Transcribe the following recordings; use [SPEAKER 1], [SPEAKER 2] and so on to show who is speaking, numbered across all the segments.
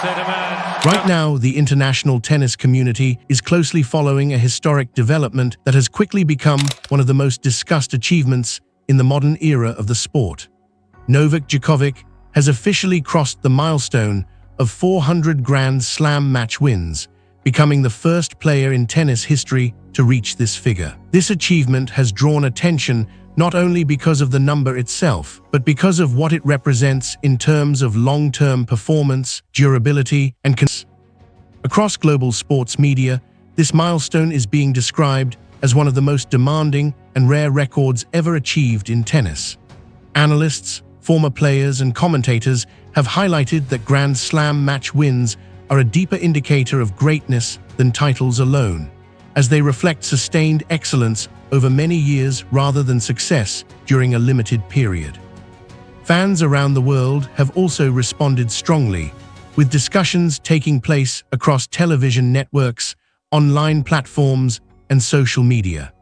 [SPEAKER 1] Right now, the international tennis community is closely following a historic development that has quickly become one of the most discussed achievements in the modern era of the sport. Novak Djokovic has officially crossed the milestone of 400 Grand Slam match wins, becoming the first player in tennis history to reach this figure. This achievement has drawn attention not only because of the number itself, but because of what it represents in terms of long-term performance, durability, and across global sports media, this milestone is being described as one of the most demanding and rare records ever achieved in tennis. Analysts, former players, and commentators have highlighted that Grand Slam match wins are a deeper indicator of greatness than titles alone, as they reflect sustained excellence over many years rather than success during a limited period. Fans around the world have also responded strongly, with discussions taking place across television networks, online platforms, and social media.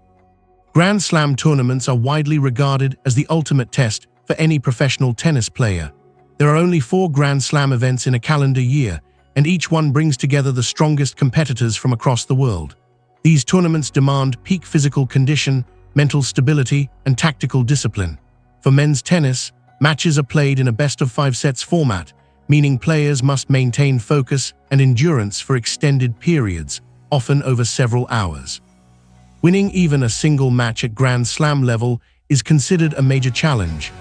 [SPEAKER 1] Grand Slam tournaments are widely regarded as the ultimate test for any professional tennis player. There are only 4 Grand Slam events in a calendar year, and each one brings together the strongest competitors from across the world. These tournaments demand peak physical condition, mental stability, and tactical discipline. For men's tennis, matches are played in a best-of-5 sets format, meaning players must maintain focus and endurance for extended periods, often over several hours. Winning even a single match at Grand Slam level is considered a major challenge.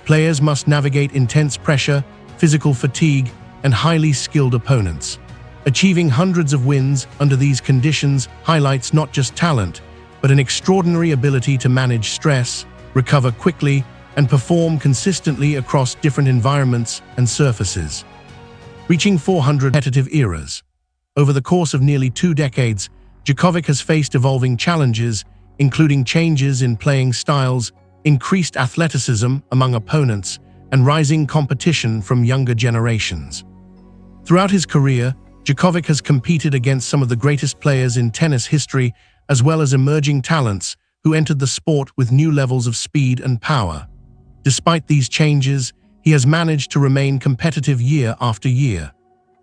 [SPEAKER 1] Players must navigate intense pressure, physical fatigue, and highly skilled opponents. Achieving hundreds of wins under these conditions highlights not just talent, but an extraordinary ability to manage stress, recover quickly, and perform consistently across different environments and surfaces. Reaching 400 competitive eras. Over the course of nearly 2 decades, Djokovic has faced evolving challenges, including changes in playing styles, increased athleticism among opponents, and rising competition from younger generations. Throughout his career, Djokovic has competed against some of the greatest players in tennis history, as well as emerging talents who entered the sport with new levels of speed and power. Despite these changes, he has managed to remain competitive year after year.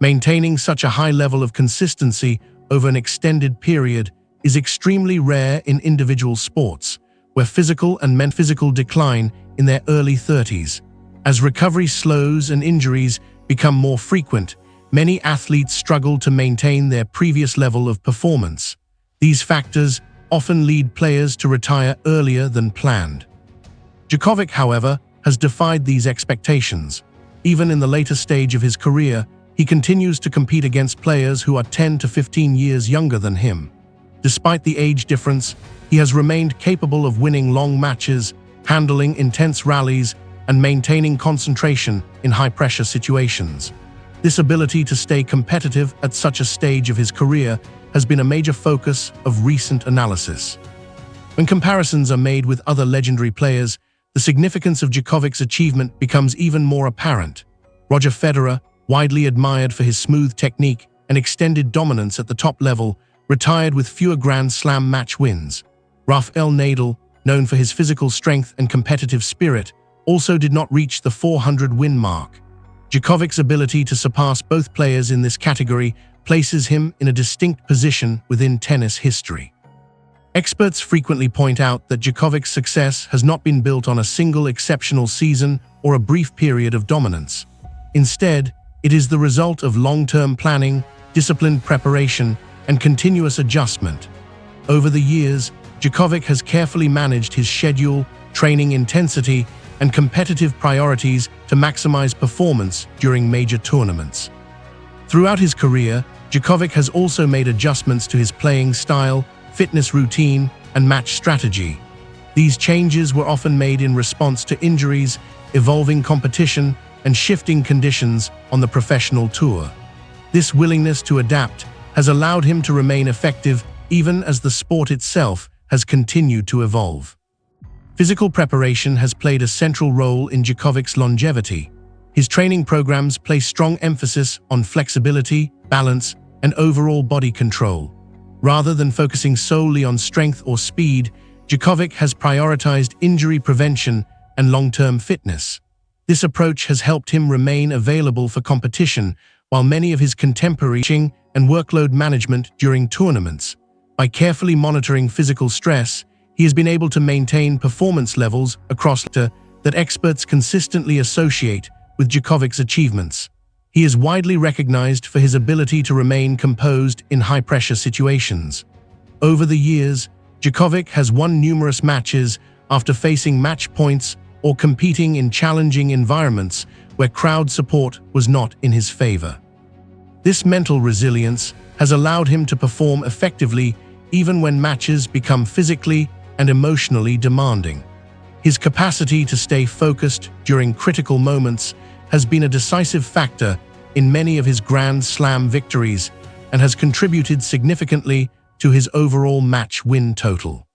[SPEAKER 1] Maintaining such a high level of consistency over an extended period is extremely rare in individual sports, where physical and mental decline in their early 30s. As recovery slows and injuries become more frequent, many athletes struggle to maintain their previous level of performance. These factors often lead players to retire earlier than planned. Djokovic, however, has defied these expectations. Even in the later stage of his career, he continues to compete against players who are 10 to 15 years younger than him. Despite the age difference, he has remained capable of winning long matches, handling intense rallies, and maintaining concentration in high-pressure situations. This ability to stay competitive at such a stage of his career has been a major focus of recent analysis. When comparisons are made with other legendary players, the significance of Djokovic's achievement becomes even more apparent. Roger Federer, widely admired for his smooth technique and extended dominance at the top level, retired with fewer Grand Slam match wins. Rafael Nadal, known for his physical strength and competitive spirit, also did not reach the 400-win mark. Djokovic's ability to surpass both players in this category places him in a distinct position within tennis history. Experts frequently point out that Djokovic's success has not been built on a single exceptional season or a brief period of dominance. Instead, it is the result of long-term planning, disciplined preparation, and continuous adjustment. Over the years, Djokovic has carefully managed his schedule, training intensity, and competitive priorities to maximize performance during major tournaments. Throughout his career, Djokovic has also made adjustments to his playing style, fitness routine, and match strategy. These changes were often made in response to injuries, evolving competition, and shifting conditions on the professional tour. This willingness to adapt has allowed him to remain effective even as the sport itself has continued to evolve. Physical preparation has played a central role in Djokovic's longevity. His training programs place strong emphasis on flexibility, balance, and overall body control. Rather than focusing solely on strength or speed, Djokovic has prioritized injury prevention and long-term fitness. This approach has helped him remain available for competition while many of his contemporaries and workload management during tournaments. By carefully monitoring physical stress, he has been able to maintain performance levels across that experts consistently associate with Djokovic's achievements. He is widely recognized for his ability to remain composed in high-pressure situations. Over the years, Djokovic has won numerous matches after facing match points or competing in challenging environments where crowd support was not in his favor. This mental resilience has allowed him to perform effectively even when matches become physically and emotionally demanding. His capacity to stay focused during critical moments has been a decisive factor in many of his Grand Slam victories and has contributed significantly to his overall match win total.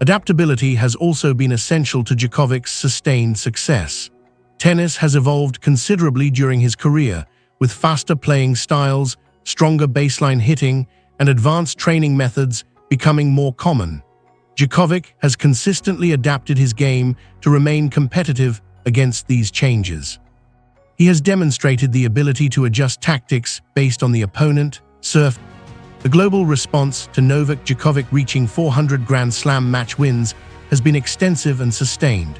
[SPEAKER 1] Adaptability has also been essential to Djokovic's sustained success. Tennis has evolved considerably during his career, with faster playing styles, stronger baseline hitting, and advanced training methods becoming more common. Djokovic has consistently adapted his game to remain competitive against these changes. He has demonstrated the ability to adjust tactics based on the opponent, The global response to Novak Djokovic reaching 400 Grand Slam match wins has been extensive and sustained.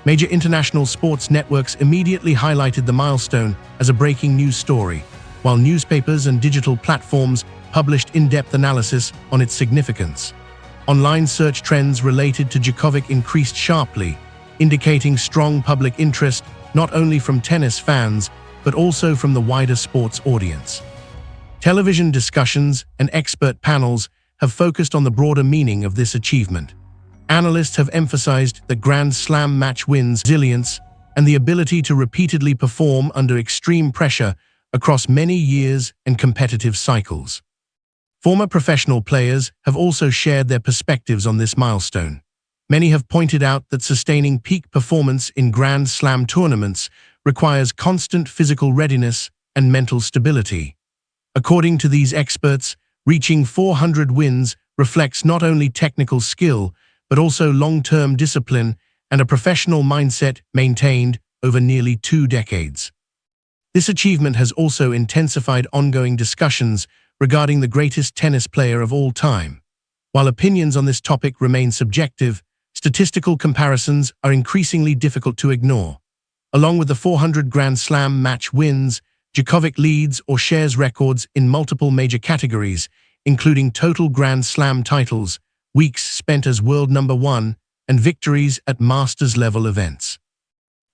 [SPEAKER 1] Major international sports networks immediately highlighted the milestone as a breaking news story, while newspapers and digital platforms published in-depth analysis on its significance. Online search trends related to Djokovic increased sharply, indicating strong public interest not only from tennis fans, but also from the wider sports audience. Television discussions and expert panels have focused on the broader meaning of this achievement. Analysts have emphasized that Grand Slam match wins, resilience, and the ability to repeatedly perform under extreme pressure across many years and competitive cycles. Former professional players have also shared their perspectives on this milestone. Many have pointed out that sustaining peak performance in Grand Slam tournaments requires constant physical readiness and mental stability. According to these experts, reaching 400 wins reflects not only technical skill, but also long-term discipline and a professional mindset maintained over nearly 2 decades. This achievement has also intensified ongoing discussions regarding the greatest tennis player of all time. While opinions on this topic remain subjective, statistical comparisons are increasingly difficult to ignore. Along with the 400 Grand Slam match wins, Djokovic leads or shares records in multiple major categories, including total Grand Slam titles, weeks spent as world number 1, and victories at Masters-level events.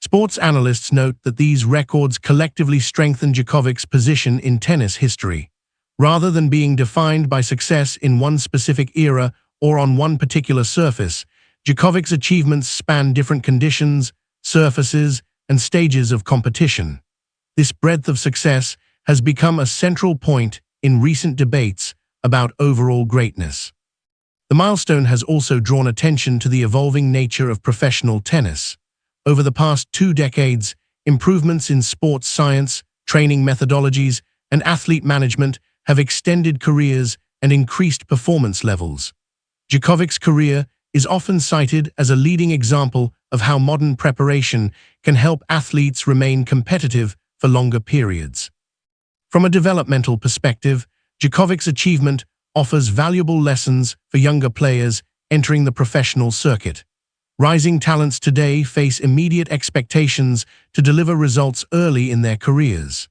[SPEAKER 1] Sports analysts note that these records collectively strengthen Djokovic's position in tennis history. Rather than being defined by success in one specific era or on one particular surface, Djokovic's achievements span different conditions, surfaces, and stages of competition. This breadth of success has become a central point in recent debates about overall greatness. The milestone has also drawn attention to the evolving nature of professional tennis. Over the past 2 decades, improvements in sports science, training methodologies, and athlete management have extended careers and increased performance levels. Djokovic's career is often cited as a leading example of how modern preparation can help athletes remain competitive for longer periods. From a developmental perspective, Djokovic's achievement offers valuable lessons for younger players entering the professional circuit. Rising talents today face immediate expectations to deliver results early in their careers.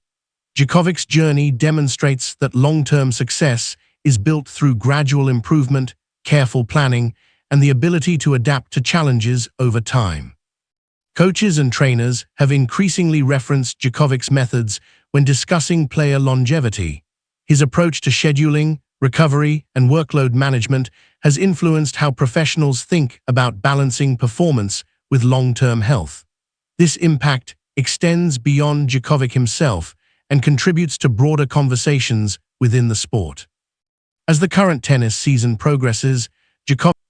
[SPEAKER 1] Djokovic's journey demonstrates that long-term success is built through gradual improvement, careful planning, and the ability to adapt to challenges over time. Coaches and trainers have increasingly referenced Djokovic's methods when discussing player longevity. His approach to scheduling, recovery, and workload management has influenced how professionals think about balancing performance with long-term health. This impact extends beyond Djokovic himself and contributes to broader conversations within the sport. As the current tennis season progresses,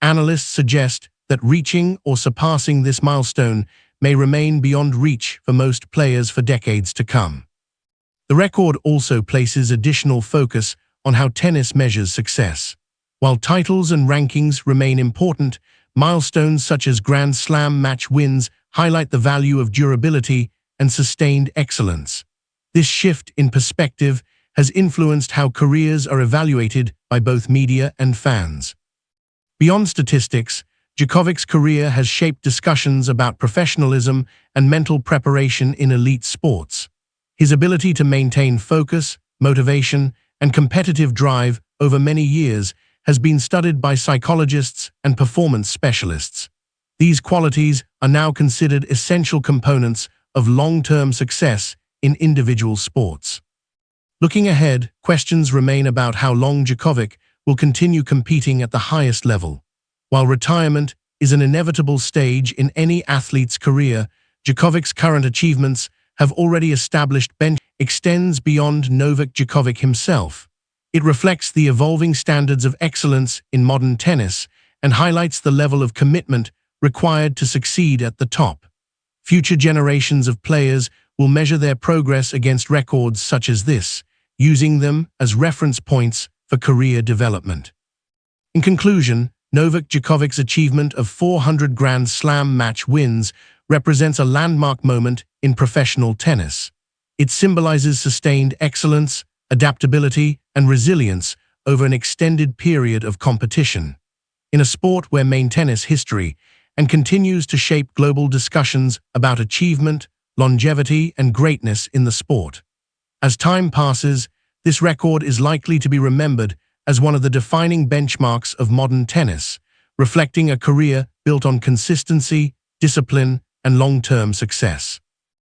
[SPEAKER 1] analysts suggest that reaching or surpassing this milestone may remain beyond reach for most players for decades to come. The record also places additional focus on how tennis measures success. While titles and rankings remain important, milestones such as Grand Slam match wins highlight the value of durability and sustained excellence. This shift in perspective has influenced how careers are evaluated by both media and fans. Beyond statistics, Djokovic's career has shaped discussions about professionalism and mental preparation in elite sports. His ability to maintain focus, motivation, and competitive drive over many years has been studied by psychologists and performance specialists. These qualities are now considered essential components of long-term success in individual sports. Looking ahead, questions remain about how long Djokovic will continue competing at the highest level. While retirement is an inevitable stage in any athlete's career, Djokovic's current achievements have already established benchmarks extends beyond Novak Djokovic himself. It reflects the evolving standards of excellence in modern tennis and highlights the level of commitment required to succeed at the top. Future generations of players will measure their progress against records such as this, using them as reference points for career development. In conclusion, Novak Djokovic's achievement of 400 Grand Slam match wins represents a landmark moment in professional tennis. It symbolizes sustained excellence, adaptability, and resilience over an extended period of competition. In a sport where tennis history and continues to shape global discussions about achievement, longevity, and greatness in the sport. As time passes, this record is likely to be remembered as one of the defining benchmarks of modern tennis, reflecting a career built on consistency, discipline, and long-term success.